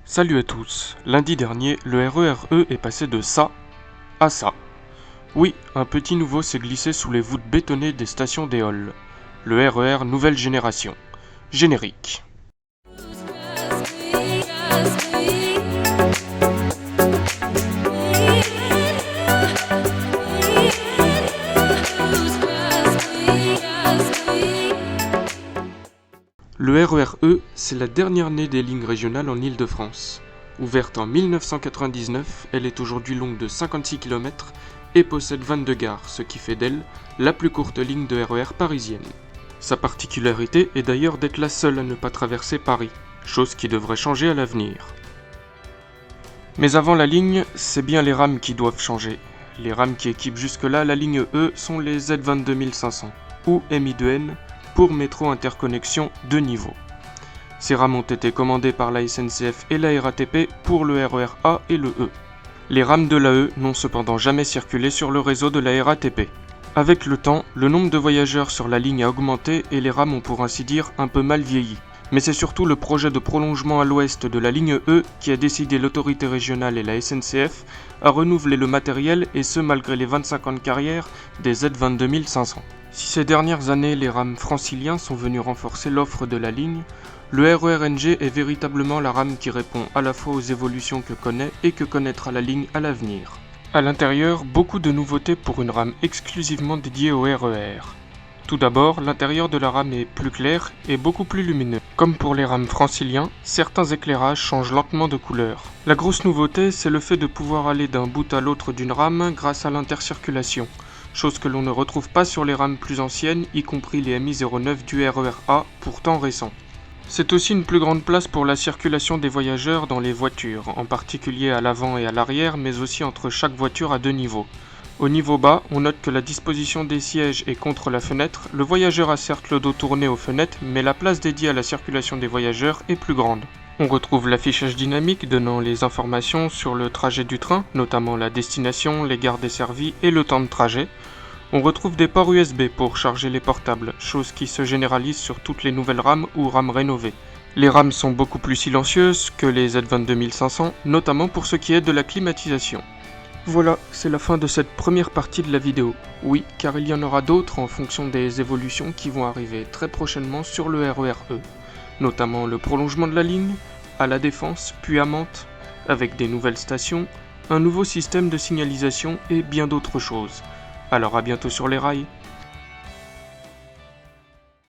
Salut à tous, lundi dernier, le RER E est passé de ça à ça. Oui, un petit nouveau s'est glissé sous les voûtes bétonnées des stations d'Éole. Le RER nouvelle génération. Générique. Le RER E, c'est la dernière née des lignes régionales en Île-de-France. Ouverte en 1999, elle est aujourd'hui longue de 56 km et possède 22 gares, ce qui fait d'elle la plus courte ligne de RER parisienne. Sa particularité est d'ailleurs d'être la seule à ne pas traverser Paris, chose qui devrait changer à l'avenir. Mais avant la ligne, c'est bien les rames qui doivent changer. Les rames qui équipent jusque-là la ligne E sont les Z22500, ou MI2N, pour métro interconnexion de niveau. Ces rames ont été commandées par la SNCF et la RATP pour le RER A et le E. Les rames de la E n'ont cependant jamais circulé sur le réseau de la RATP. Avec le temps, le nombre de voyageurs sur la ligne a augmenté et les rames ont pour ainsi dire un peu mal vieilli. Mais c'est surtout le projet de prolongement à l'ouest de la ligne E qui a décidé l'autorité régionale et la SNCF à renouveler le matériel et ce malgré les 25 ans de carrière des Z22500. Si ces dernières années les rames franciliens sont venus renforcer l'offre de la ligne, le RER-NG est véritablement la rame qui répond à la fois aux évolutions que connaît et que connaîtra la ligne à l'avenir. À l'intérieur, beaucoup de nouveautés pour une rame exclusivement dédiée au RER. Tout d'abord, l'intérieur de la rame est plus clair et beaucoup plus lumineux. Comme pour les rames franciliens, certains éclairages changent lentement de couleur. La grosse nouveauté, c'est le fait de pouvoir aller d'un bout à l'autre d'une rame grâce à l'intercirculation, chose que l'on ne retrouve pas sur les rames plus anciennes, y compris les MI09 du RER A, pourtant récents. C'est aussi une plus grande place pour la circulation des voyageurs dans les voitures, en particulier à l'avant et à l'arrière, mais aussi entre chaque voiture à deux niveaux. Au niveau bas, on note que la disposition des sièges est contre la fenêtre. Le voyageur a certes le dos tourné aux fenêtres, mais la place dédiée à la circulation des voyageurs est plus grande. On retrouve l'affichage dynamique donnant les informations sur le trajet du train, notamment la destination, les gares desservies et le temps de trajet. On retrouve des ports USB pour charger les portables, chose qui se généralise sur toutes les nouvelles rames ou rames rénovées. Les rames sont beaucoup plus silencieuses que les Z22500, notamment pour ce qui est de la climatisation. Voilà, c'est la fin de cette première partie de la vidéo. Oui, car il y en aura d'autres en fonction des évolutions qui vont arriver très prochainement sur le RER-E, notamment le prolongement de la ligne, à La Défense, puis à Mantes, avec des nouvelles stations, un nouveau système de signalisation et bien d'autres choses. Alors à bientôt sur les rails.